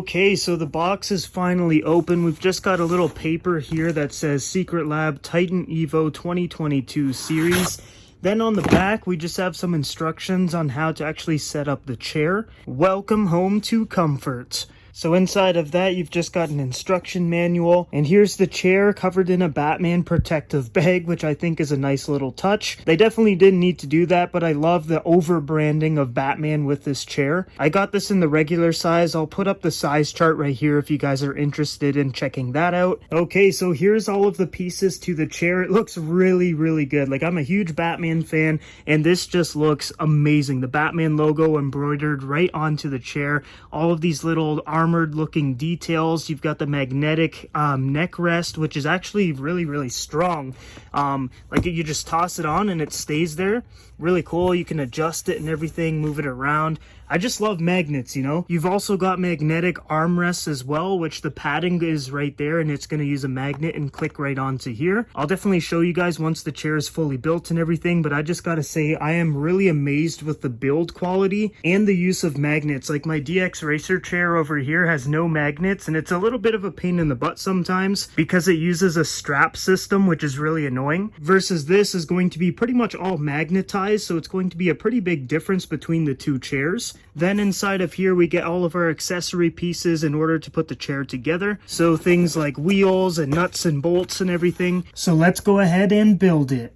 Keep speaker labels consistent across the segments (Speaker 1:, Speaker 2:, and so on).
Speaker 1: Okay, so the box is finally open. We've just got a little paper here that says SecretLab Titan Evo 2022 series. Then on the back, we just have some instructions on how to actually set up the chair. Welcome home to comfort. So inside of that, you've just got an instruction manual, and here's the chair covered in a Batman protective bag, which I think is a nice little touch. They definitely didn't need to do that, but I love the over-branding of Batman with this chair. I got this in the regular size. I'll put up the size chart right here if you guys are interested in checking that out. Okay, so here's all of the pieces to the chair. It looks really, really good. Like, I'm a huge Batman fan, and this just looks amazing. The Batman logo embroidered right onto the chair. All of these little armored looking details. You've got the magnetic neck rest, which is actually really, really strong. Like, you just toss it on and it stays there. Really cool. You can adjust it and everything, move it around. I just love magnets, you know. You've also got magnetic armrests as well, which the padding is right there, and it's going to use a magnet and click right onto here. I'll definitely show you guys once the chair is fully built and everything, but I just got to say I am really amazed with the build quality and the use of magnets. Like, my DX Racer chair over here has no magnets, and it's a little bit of a pain in the butt sometimes because it uses a strap system, which is really annoying, versus this is going to be pretty much all magnetized, so it's going to be a pretty big difference between the two chairs. Then inside of here we get all of our accessory pieces in order to put the chair together. So things like wheels and nuts and bolts and everything. So let's go ahead and build it.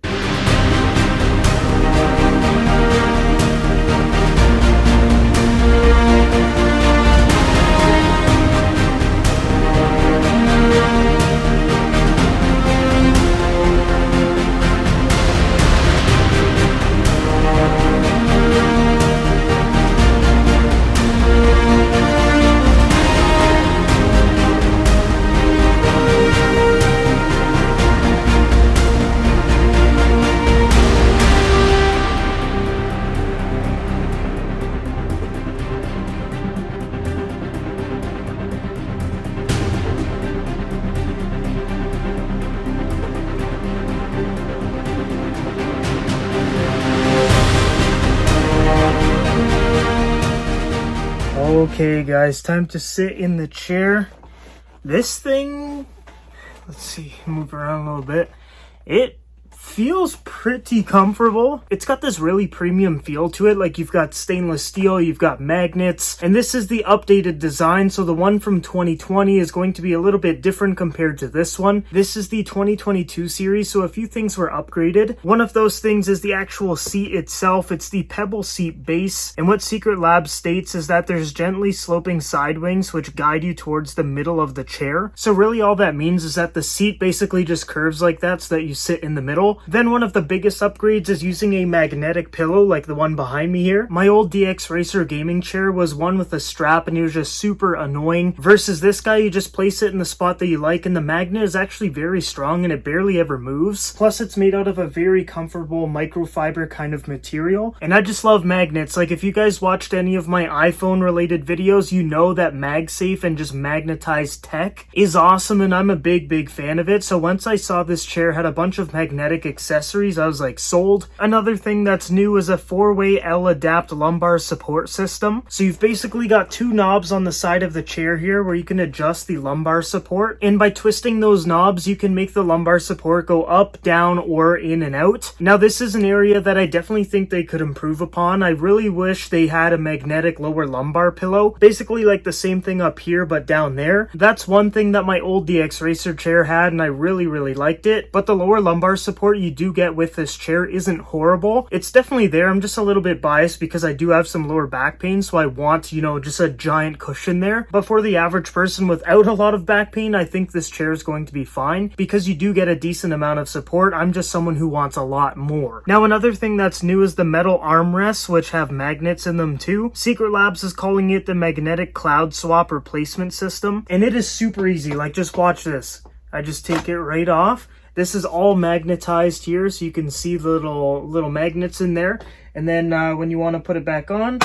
Speaker 1: Okay guys, time to sit in the chair. This thing, let's see, move around a little bit. It feels pretty comfortable. It's got this really premium feel to it. Like, you've got stainless steel, you've got magnets, and this is the updated design. So the one from 2020 is going to be a little bit different compared to this one. This is the 2022 series, so a few things were upgraded. One of those things is the actual seat itself. It's the pebble seat base, and what SecretLab states is that there's gently sloping side wings which guide you towards the middle of the chair. So really all that means is that the seat basically just curves like that so that you sit in the middle. Then one of the biggest upgrades is using a magnetic pillow like the one behind me here. My old DX Racer gaming chair was one with a strap, and it was just super annoying. Versus this guy, you just place it in the spot that you like, and the magnet is actually very strong and it barely ever moves. Plus, it's made out of a very comfortable microfiber kind of material. And I just love magnets. Like, if you guys watched any of my iPhone related videos, you know that MagSafe and just magnetized tech is awesome, and I'm a big fan of it. So once I saw this chair had a bunch of magnetic accessories, I was like, sold. Another thing that's new is a 4-way L-adapt lumbar support system. So you've basically got two knobs on the side of the chair here where you can adjust the lumbar support, and by twisting those knobs you can make the lumbar support go up, down, or in and out. Now, this is an area that I definitely think they could improve upon. I really wish they had a magnetic lower lumbar pillow, basically like the same thing up here but down there. That's one thing that my old DX Racer chair had, and I really liked it. But the lower lumbar support you do get with this chair isn't horrible. It's definitely there. I'm just a little bit biased because I do have some lower back pain, so I want, you know, just a giant cushion there. But for the average person without a lot of back pain, I think this chair is going to be fine because you do get a decent amount of support. I'm just someone who wants a lot more. Now, another thing that's new is the metal armrests, which have magnets in them too. SecretLab is calling it the magnetic cloud swap replacement system, and it is super easy. Like, just watch this. I just take it right off. This is all magnetized here, so you can see the little magnets in there. And then when you want to put it back on,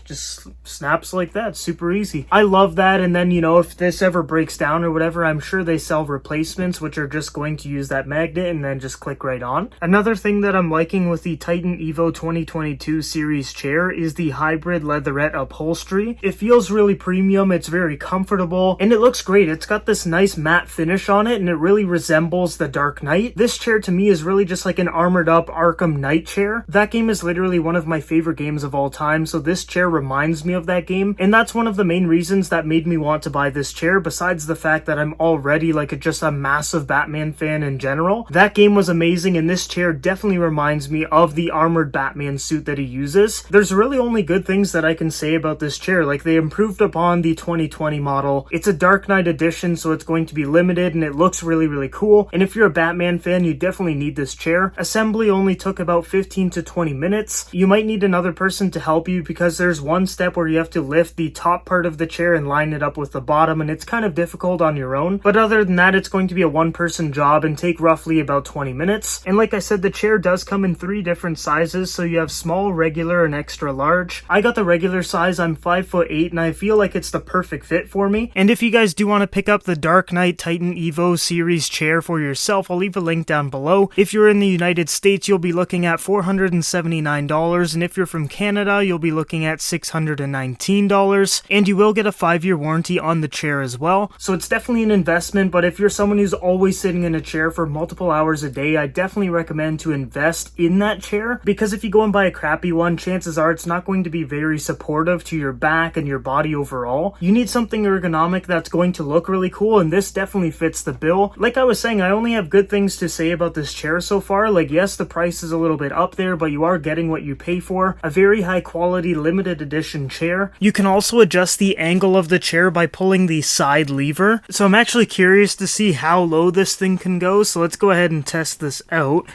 Speaker 1: just snaps like that. Super easy. I love that. And then, you know, if this ever breaks down or whatever, I'm sure they sell replacements which are just going to use that magnet and then just click right on. Another thing that I'm liking with the Titan Evo 2022 series chair is the hybrid leatherette upholstery. It feels really premium, it's very comfortable, and it looks great. It's got this nice matte finish on it and it really resembles the Dark Knight. This chair to me is really just like an armored up Arkham Knight chair. That game is literally one of my favorite games of all time, so this chair reminds me of that game, and that's one of the main reasons that made me want to buy this chair, besides the fact that I'm already like just a massive Batman fan in general. That game was amazing, and this chair definitely reminds me of the armored Batman suit that he uses. There's really only good things that I can say about this chair. Like, they improved upon the 2020 model. It's a Dark Knight edition, so it's going to be limited, and it looks really cool, and if you're a Batman fan, you definitely need this chair. Assembly only took about 15 to 20 minutes. You might need another person to help you because there's one step where you have to lift the top part of the chair and line it up with the bottom, and it's kind of difficult on your own. But other than that, it's going to be a one-person job and take roughly about 20 minutes. And like I said, the chair does come in 3 different sizes, so you have small, regular, and extra large. I got the regular size. I'm 5'8", and I feel like it's the perfect fit for me. And if you guys do want to pick up the Dark Knight Titan Evo series chair for yourself, I'll leave a link down below. If you're in the United States, you'll be looking at $479, and if you're from Canada, you'll be looking at $619, and you will get a 5-year warranty on the chair as well. So it's definitely an investment, but if you're someone who's always sitting in a chair for multiple hours a day, I definitely recommend to invest in that chair, because if you go and buy a crappy one, chances are it's not going to be very supportive to your back and your body overall. You need something ergonomic that's going to look really cool, and this definitely fits the bill. Like I was saying, I only have good things to say about this chair so far. Like, yes, the price is a little bit up there, but you are getting what you pay for. A very high quality limited edition chair. You can also adjust the angle of the chair by pulling the side lever. So I'm actually curious to see how low this thing can go. So let's go ahead and test this out.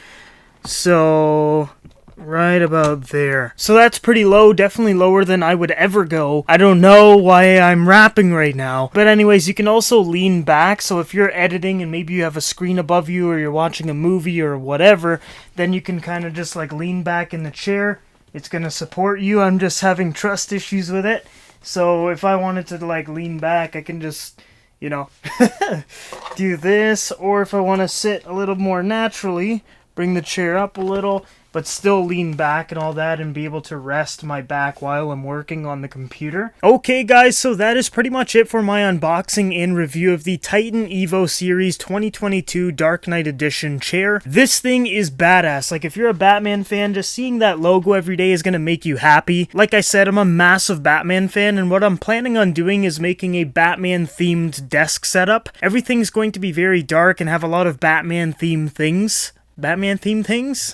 Speaker 1: So right about there. So that's pretty low, definitely lower than I would ever go. I don't know why I'm rapping right now. But anyways, you can also lean back, so if you're editing and maybe you have a screen above you or you're watching a movie or whatever, then you can kind of just like lean back in the chair. It's gonna support you. I'm just having trust issues with it. So if I wanted to like lean back, I can just, you know, do this. Or if I want to sit a little more naturally, bring the chair up a little, but still lean back and all that and be able to rest my back while I'm working on the computer. Okay guys, so that is pretty much it for my unboxing and review of the Titan Evo Series 2022 Dark Knight Edition chair. This thing is badass. Like, if you're a Batman fan, just seeing that logo every day is gonna make you happy. Like I said, I'm a massive Batman fan, and what I'm planning on doing is making a Batman themed desk setup. Everything's going to be very dark and have a lot of Batman themed things.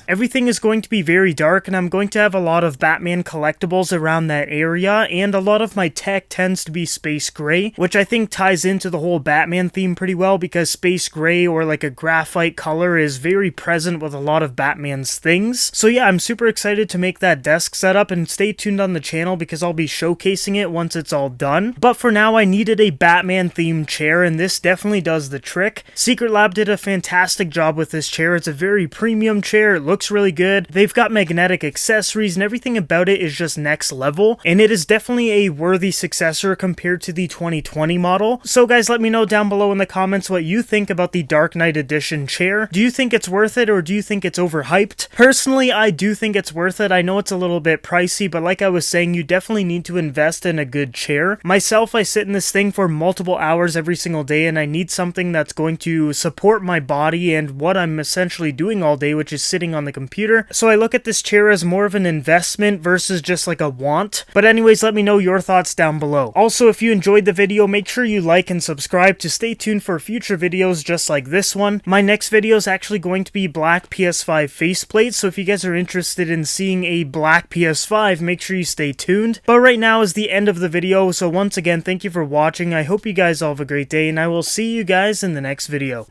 Speaker 1: Everything is going to be very dark, and I'm going to have a lot of Batman collectibles around that area, and a lot of my tech tends to be space gray, which I think ties into the whole Batman theme pretty well, because space gray or like a graphite color is very present with a lot of Batman's things. So yeah, I'm super excited to make that desk setup, and stay tuned on the channel because I'll be showcasing it once it's all done. But for now, I needed a Batman themed chair, and this definitely does the trick. SecretLab did a fantastic job with this chair. It's a very premium chair. It looks really good. They've got magnetic accessories, and everything about it is just next level, and it is definitely a worthy successor compared to the 2020 model. So guys, let me know down below in the comments what you think about the Dark Knight Edition chair. Do you think it's worth it, or do you think it's overhyped? Personally, I do think it's worth it. I know it's a little bit pricey, but like I was saying, you definitely need to invest in a good chair. Myself, I sit in this thing for multiple hours every single day, and I need something that's going to support my body and what I'm essentially doing all day, which is sitting on the computer. So I look at this chair as more of an investment versus just like a want. But anyways, let me know your thoughts down below. Also, if you enjoyed the video, make sure you like and subscribe to stay tuned for future videos just like this one. My next video is actually going to be black PS5 faceplate, so if you guys are interested in seeing a black PS5, make sure you stay tuned. But right now is the end of the video, so once again, thank you for watching. I hope you guys all have a great day, and I will see you guys in the next video.